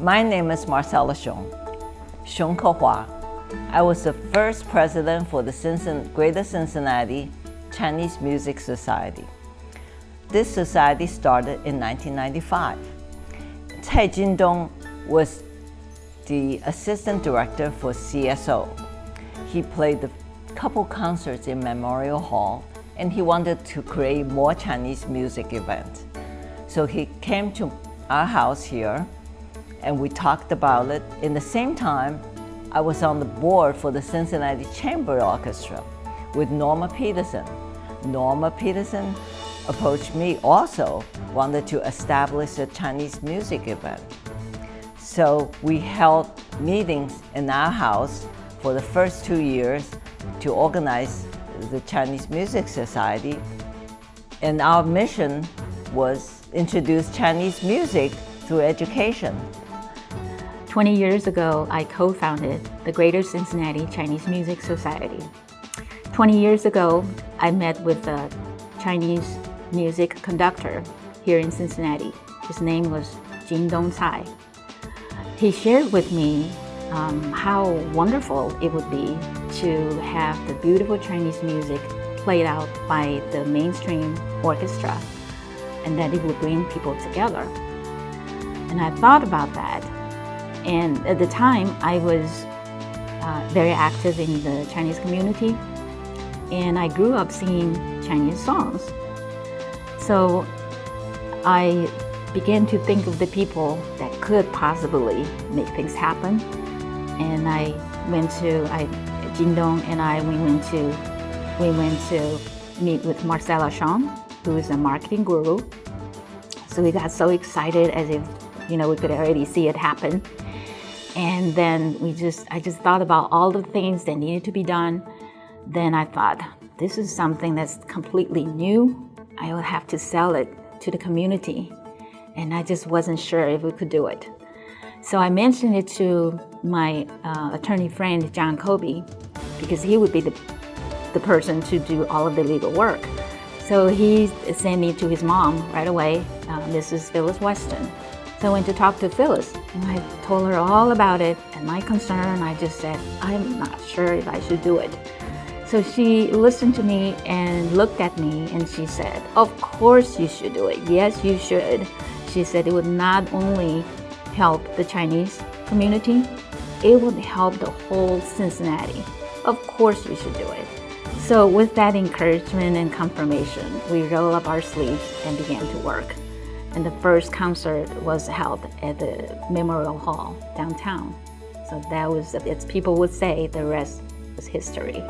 My name is Marcella Xiong Kehua. I was the first president for the Greater Cincinnati Chinese Music Society. This society started in 1995. Cai Jindong was the assistant director for CSO. He played a couple concerts in Memorial Hall, and he wanted to create more Chinese music events. So he came to our house here, and we talked about it. In the same time, I was on the board for the Cincinnati Chamber Orchestra with Norma Peterson. Norma Peterson approached me also, wanted to establish a Chinese music event. So we held meetings in our house for the first 2 years to organize the Chinese Music Society. And our mission was introduce Chinese music through education. 20 years ago, I co-founded the Greater Cincinnati Chinese Music Society. 20 years ago, I met with a Chinese music conductor here in Cincinnati. His name was Jindong Cai. He shared with me how wonderful it would be to have the beautiful Chinese music played out by the mainstream orchestra, and that it would bring people together. And I thought about that. And at the time, I was very active in the Chinese community, and I grew up singing Chinese songs. So I began to think of the people that could possibly make things happen. And Jindong and I, we went to meet with Marcella Xiong, who is a marketing guru. So we got so excited, as if, we could already see it happen. And then I just thought about all the things that needed to be done. Then I thought, this is something that's completely new. I would have to sell it to the community. And I just wasn't sure if we could do it. So I mentioned it to my attorney friend, John Kobe, because he would be the person to do all of the legal work. So he sent me to his mom right away, Mrs. Phyllis Weston. So I went to talk to Phyllis, and I told her all about it and my concern. I just said, I'm not sure if I should do it. So she listened to me and looked at me, and she said, of course you should do it. Yes, you should. She said it would not only help the Chinese community, it would help the whole Cincinnati. Of course you should do it. So with that encouragement and confirmation, we rolled up our sleeves and began to work. And the first concert was held at the Memorial Hall downtown. So that was, as people would say, the rest was history.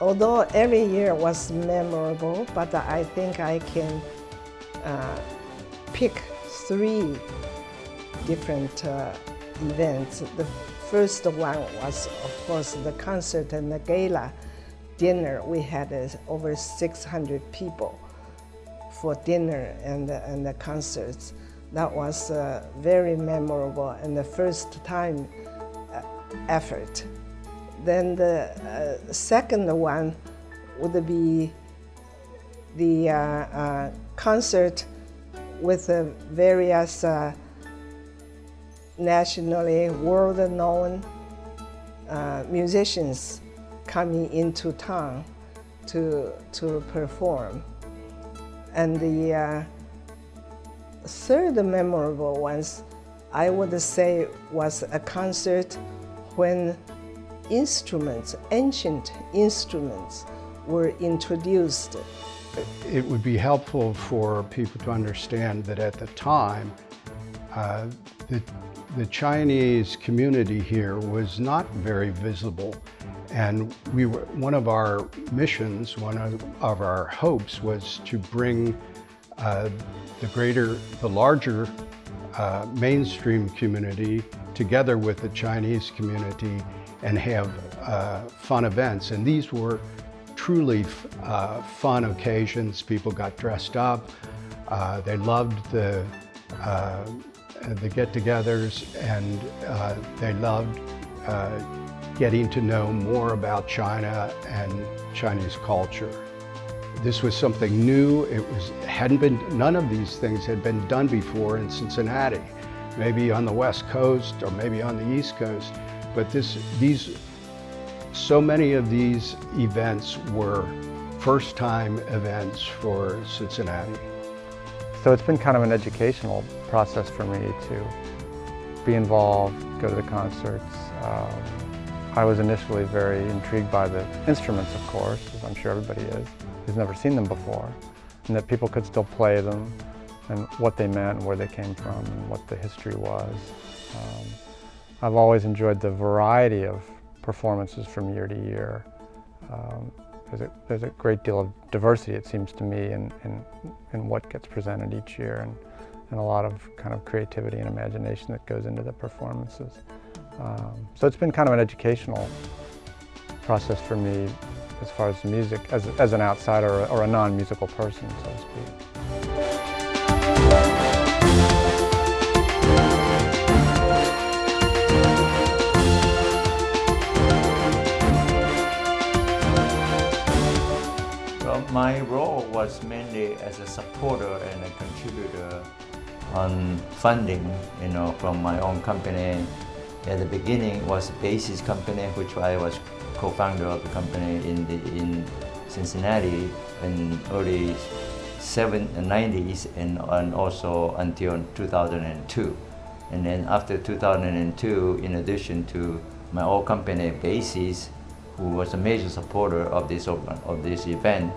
although every year was memorable, but I think I can pick 3 different events. The first one was, of course, the concert and the gala dinner. We had over 600 people for dinner and the concerts. That was very memorable and the first time effort. Then the second one would be the concert with various nationally world-known musicians coming into town to perform. And the third memorable ones, I would say, was a concert when ancient instruments were introduced. It would be helpful for people to understand that at the time, the Chinese community here was not very visible. And one of our missions, one of our hopes was to bring the larger mainstream community together with the Chinese community and have fun events. And these were truly fun occasions. People got dressed up. They loved the get-togethers, and they loved getting to know more about China and Chinese culture. This was something new. None of these things had been done before in Cincinnati, maybe on the West Coast or maybe on the East Coast. But so many of these events were first-time events for Cincinnati. So it's been kind of an educational process for me to be involved, go to the concerts. I was initially very intrigued by the instruments, of course, as I'm sure everybody is, who's never seen them before, and that people could still play them, and what they meant, and where they came from, and what the history was. I've always enjoyed the variety of performances from year to year. There's a great deal of diversity, it seems to me, in what gets presented each year, and a lot of kind of creativity and imagination that goes into the performances. So it's been kind of an educational process for me as far as music, as an outsider or a non-musical person, so to speak. Well, my role was mainly as a supporter and a contributor on funding, from my own company. At the beginning, it was Basis Company, which I was co-founder of the company in Cincinnati in early 90s and also until 2002. And then after 2002, in addition to my own company, Basis, who was a major supporter of this event,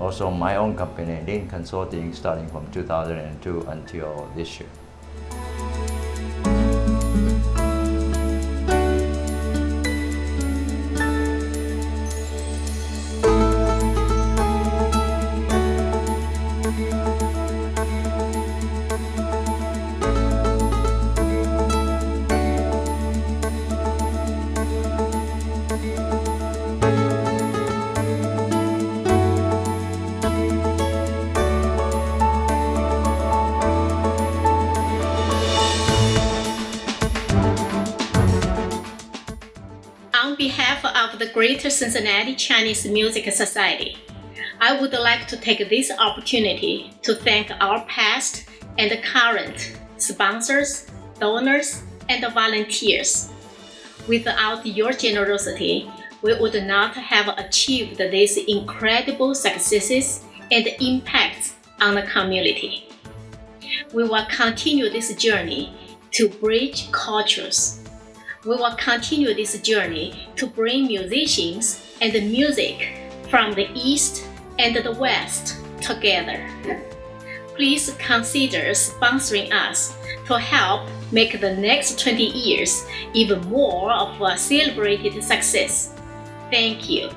also my own company, Lin Consulting, starting from 2002 until this year. On behalf of the Greater Cincinnati Chinese Music Society, I would like to take this opportunity to thank our past and current sponsors, donors, and volunteers. Without your generosity, we would not have achieved these incredible successes and impacts on the community. We will continue this journey to bridge cultures. We will continue this journey to bring musicians and music from the East and the West together. Please consider sponsoring us to help make the next 20 years even more of a celebrated success. Thank you.